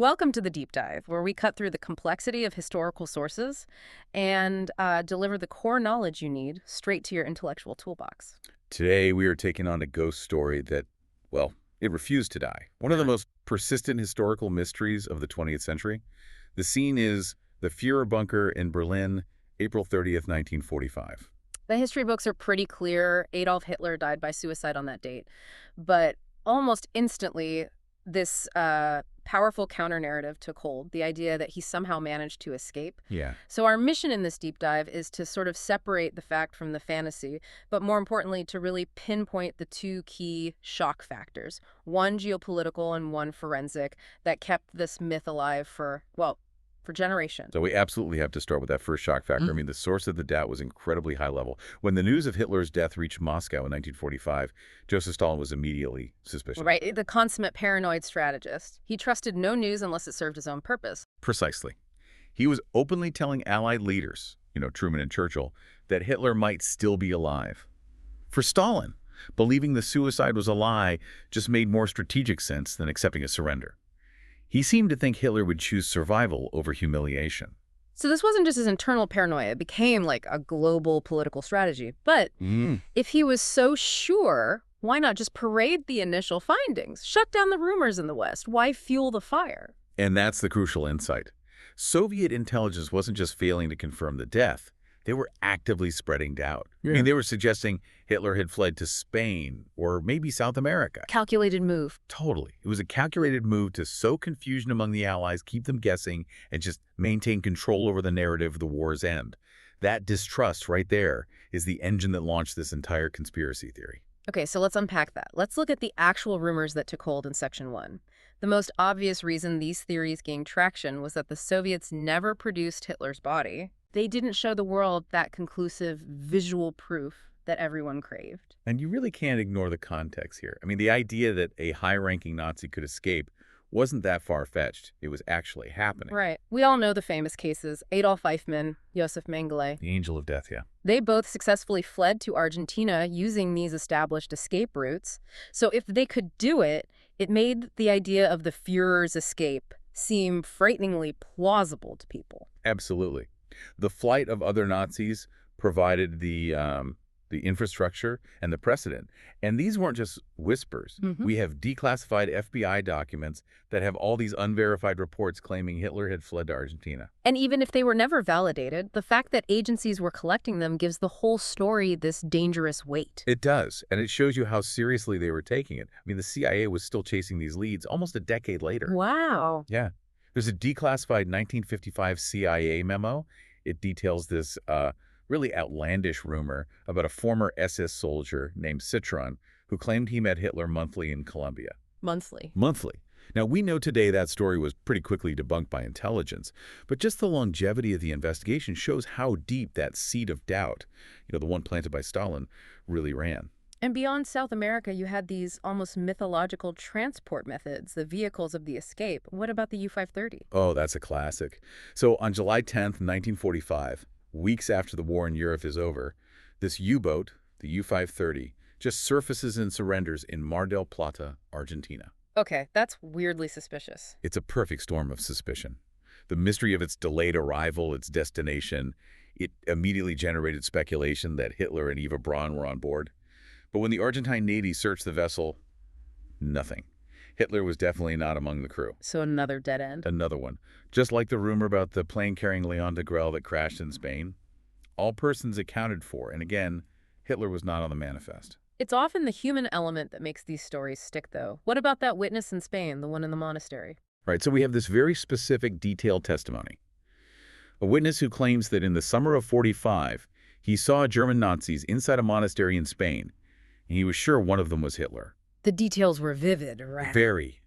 Welcome to the Deep Dive, where we cut through the complexity of historical sources and deliver the core knowledge you need straight to your intellectual toolbox. Today, we are taking on a ghost story that, well, it refused to die. One of the most persistent historical mysteries of the 20th century. The scene is the Führer bunker in Berlin, April 30th, 1945. The history books are pretty clear. Adolf Hitler died by suicide on that date. But almost instantly, this powerful counter-narrative took hold, the idea that he somehow managed to escape. Yeah. So our mission in this deep dive is to sort of separate the fact from the fantasy, but more importantly, to really pinpoint the two key shock factors, one geopolitical and one forensic, that kept this myth alive for, well, for generations. So we absolutely have to start with that first shock factor. I mean, the source of the doubt was incredibly high level. When the news of Hitler's death reached Moscow in 1945, Joseph Stalin was immediately suspicious. Right, the consummate paranoid strategist. He trusted no news unless it served his own purpose. Precisely. He was openly telling Allied leaders, Truman and Churchill, that Hitler might still be alive. For Stalin, believing the suicide was a lie just made more strategic sense than accepting a surrender. He seemed to think Hitler would choose survival over humiliation. So this wasn't just his internal paranoia. It became like a global political strategy. But if he was so sure, why not just parade the initial findings? Shut down the rumors in the West. Why fuel the fire? And that's the crucial insight. Soviet intelligence wasn't just failing to confirm the death. They were actively spreading doubt. Yeah. I mean, they were suggesting Hitler had fled to Spain or maybe South America. Calculated move. Totally. It was a calculated move to sow confusion among the Allies, keep them guessing, and just maintain control over the narrative of the war's end. That distrust right there is the engine that launched this entire conspiracy theory. Okay, so let's unpack that. Let's look at the actual rumors that took hold in Section 1. The most obvious reason these theories gained traction was that the Soviets never produced Hitler's body. They didn't show the world that conclusive visual proof that everyone craved. And you really can't ignore the context here. I mean, the idea that a high-ranking Nazi could escape wasn't that far-fetched. It was actually happening. Right. We all know the famous cases. Adolf Eichmann, Josef Mengele. The angel of death, yeah. They both successfully fled to Argentina using these established escape routes. So if they could do it, it made the idea of the Führer's escape seem frighteningly plausible to people. Absolutely. The flight of other Nazis provided the infrastructure and the precedent. And these weren't just whispers. We have declassified FBI documents that have all these unverified reports claiming Hitler had fled to Argentina. And even if they were never validated, the fact that agencies were collecting them gives the whole story this dangerous weight. It does, and it shows you how seriously they were taking it. I mean, the CIA was still chasing these leads almost a decade later. Wow. Yeah. There's a declassified 1955 CIA memo. It details this really outlandish rumor about a former SS soldier named Citron who claimed he met Hitler monthly in Colombia. Monthly. Monthly. Now, we know today that story was pretty quickly debunked by intelligence, but just the longevity of the investigation shows how deep that seed of doubt, the one planted by Stalin, really ran. And beyond South America, you had these almost mythological transport methods, the vehicles of the escape. What about the U-530? Oh, that's a classic. So on July 10th, 1945, weeks after the war in Europe is over, this U-boat, the U-530, just surfaces and surrenders in Mar del Plata, Argentina. Okay, that's weirdly suspicious. It's a perfect storm of suspicion. The mystery of its delayed arrival, its destination, it immediately generated speculation that Hitler and Eva Braun were on board. But when the Argentine Navy searched the vessel, nothing. Hitler was definitely not among the crew. So another dead end. Another one. Just like the rumor about the plane carrying Leon Degrelle that crashed in Spain. All persons accounted for, and again, Hitler was not on the manifest. It's often the human element that makes these stories stick, though. What about that witness in Spain, the one in the monastery? Right, so we have this very specific, detailed testimony. A witness who claims that in the summer of '45, he saw German Nazis inside a monastery in Spain. He was sure one of them was Hitler. The details were vivid, right? Very.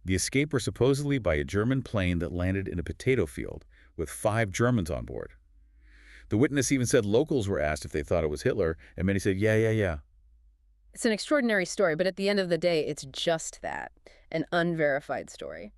The escape was supposedly by a German plane that landed in a potato field with 5 Germans on board. The witness even said locals were asked if they thought it was Hitler, and many said, yeah. It's an extraordinary story, but at the end of the day, it's just that, an unverified story.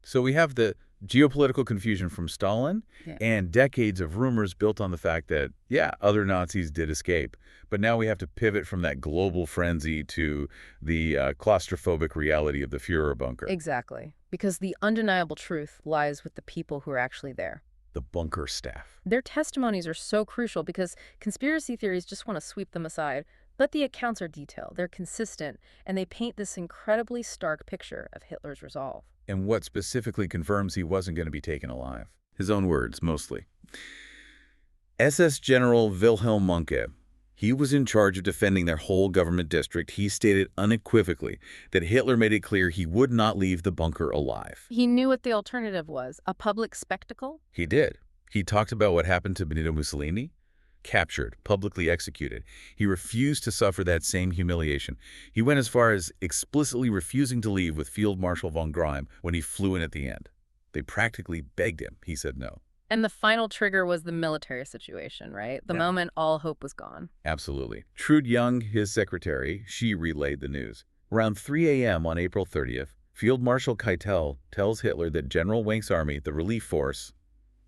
So we have the Geopolitical confusion from Stalin, Yeah. and decades of rumors built on the fact that, yeah, other Nazis did escape. But now we have to pivot from that global frenzy to the claustrophobic reality of the Führer bunker, Exactly. Because the undeniable truth lies with the people who are actually there. the bunker staff. Their testimonies are so crucial because conspiracy theories just want to sweep them aside. But the accounts are detailed, they're consistent, and they paint this incredibly stark picture of Hitler's resolve. And what specifically confirms he wasn't going to be taken alive? His own words, mostly. SS General Wilhelm Mohnke, he was in charge of defending their whole government district. He stated unequivocally that Hitler made it clear he would not leave the bunker alive. He knew what the alternative was, a public spectacle. He did. He talked about what happened to Benito Mussolini. Captured, publicly executed. He refused to suffer that same humiliation. He went as far as explicitly refusing to leave with Field Marshal von Greim when he flew in at the end. They practically begged him. He said no. And the final trigger was the military situation, right? The Yeah. moment all hope was gone. Absolutely. Trude Young, his secretary, she relayed the news. Around 3 a.m. on April 30th, Field Marshal Keitel tells Hitler that General Wenck's army, the relief force,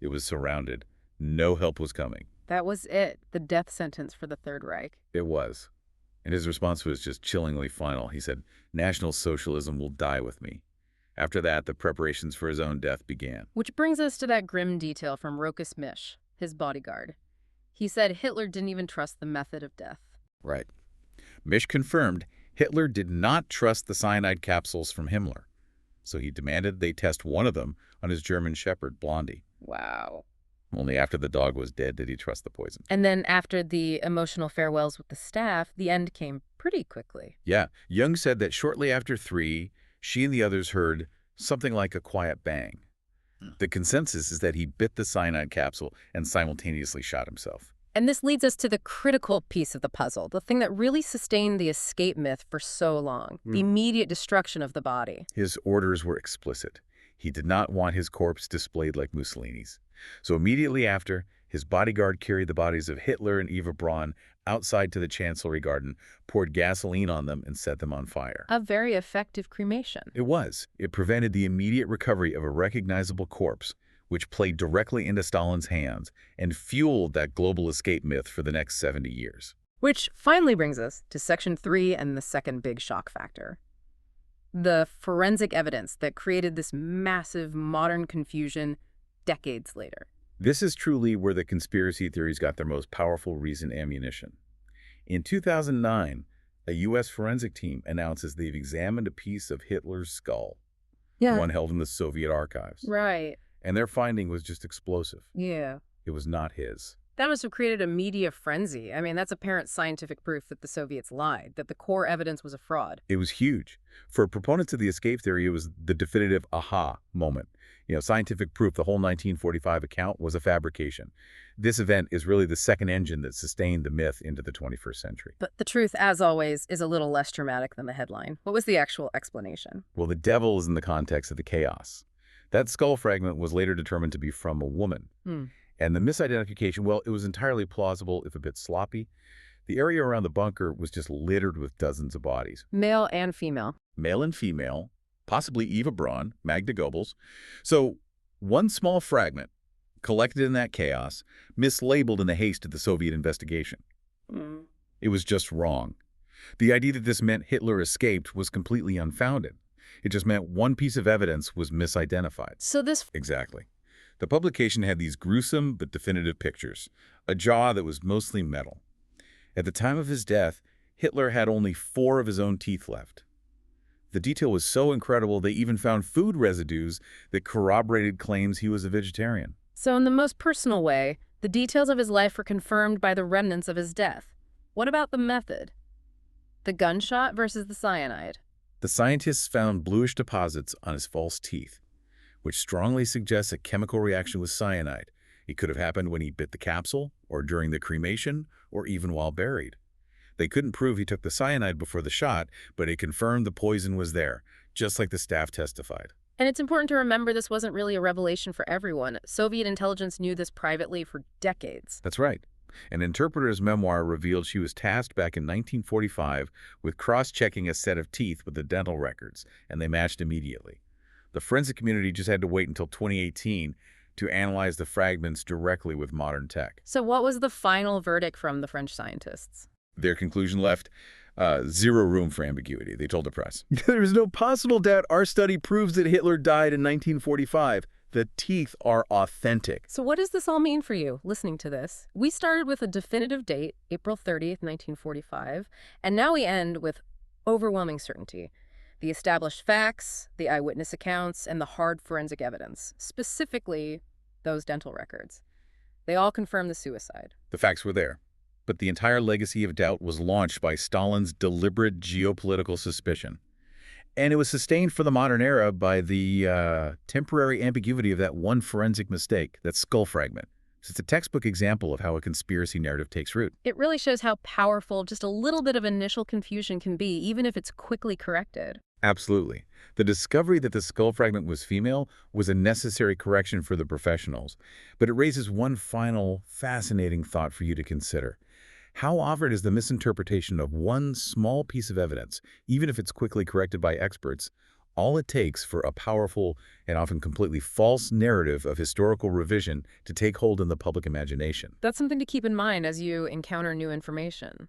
it was surrounded. No help was coming. That was it, the death sentence for the Third Reich. It was. And his response was just chillingly final. He said, "National Socialism will die with me." After that, the preparations for his own death began. Which brings us to that grim detail from Rokas Misch, his bodyguard. He said Hitler didn't even trust the method of death. Right. Misch confirmed Hitler did not trust the cyanide capsules from Himmler, so he demanded they test one of them on his German shepherd, Blondie. Wow. Only after the dog was dead did he trust the poison. And then after the emotional farewells with the staff, the end came pretty quickly. Yeah, Young said that shortly after 3, she and the others heard something like a quiet bang. The consensus is that he bit the cyanide capsule and simultaneously shot himself. And this leads us to the critical piece of the puzzle, the thing that really sustained the escape myth for so long, the immediate destruction of the body. His orders were explicit. He did not want his corpse displayed like Mussolini's. So immediately after, his bodyguard carried the bodies of Hitler and Eva Braun outside to the Chancellery Garden, poured gasoline on them, and set them on fire. A very effective cremation. It was. It prevented the immediate recovery of a recognizable corpse, which played directly into Stalin's hands and fueled that global escape myth for the next 70 years. Which finally brings us to Section 3 and the second big shock factor. The forensic evidence that created this massive modern confusion decades later. This is truly where the conspiracy theories got their most powerful recent ammunition. In 2009, a U.S. forensic team announces they've examined a piece of Hitler's skull, one held in the Soviet archives. Right. And their finding was just explosive. Yeah. It was not his. That must have created a media frenzy. I mean, that's apparent scientific proof that the Soviets lied, that the core evidence was a fraud. It was huge. For proponents of the escape theory, it was the definitive aha moment. Scientific proof the whole 1945 account was a fabrication. This event is really the second engine that sustained the myth into the 21st century. But the truth, as always, is a little less dramatic than the headline. What was the actual explanation? Well, the devil is in the context of the chaos. That skull fragment was later determined to be from a woman. And the misidentification, well, it was entirely plausible, if a bit sloppy. The area around the bunker was just littered with dozens of bodies. Male and female. Male and female, possibly Eva Braun, Magda Goebbels. So one small fragment, collected in that chaos, mislabeled in the haste of the Soviet investigation. It was just wrong. The idea that this meant Hitler escaped was completely unfounded. It just meant one piece of evidence was misidentified. So this... Exactly. The publication had these gruesome but definitive pictures, a jaw that was mostly metal. At the time of his death, Hitler had only 4 of his own teeth left. The detail was so incredible they even found food residues that corroborated claims he was a vegetarian. So in the most personal way, the details of his life were confirmed by the remnants of his death. What about the method? The gunshot versus the cyanide. The scientists found bluish deposits on his false teeth, which strongly suggests a chemical reaction with cyanide. It could have happened when he bit the capsule, or during the cremation, or even while buried. They couldn't prove he took the cyanide before the shot, but it confirmed the poison was there, just like the staff testified. And it's important to remember this wasn't really a revelation for everyone. Soviet intelligence knew this privately for decades. That's right. An interpreter's memoir revealed she was tasked back in 1945 with cross-checking a set of teeth with the dental records, and they matched immediately. The forensic community just had to wait until 2018 to analyze the fragments directly with modern tech. So what was the final verdict from the French scientists? Their conclusion left zero room for ambiguity, they told the press. There is no possible doubt our study proves that Hitler died in 1945. The teeth are authentic. So what does this all mean for you, listening to this? We started with a definitive date, April 30th, 1945, and now we end with overwhelming certainty. The established facts, the eyewitness accounts, and the hard forensic evidence, specifically those dental records. They all confirm the suicide. The facts were there, but the entire legacy of doubt was launched by Stalin's deliberate geopolitical suspicion. And it was sustained for the modern era by the temporary ambiguity of that one forensic mistake, that skull fragment. So it's a textbook example of how a conspiracy narrative takes root. It really shows how powerful just a little bit of initial confusion can be, even if it's quickly corrected. Absolutely. The discovery that the skull fragment was female was a necessary correction for the professionals. But it raises one final, fascinating thought for you to consider. How often is the misinterpretation of one small piece of evidence, even if it's quickly corrected by experts, all it takes for a powerful and often completely false narrative of historical revision to take hold in the public imagination? That's something to keep in mind as you encounter new information.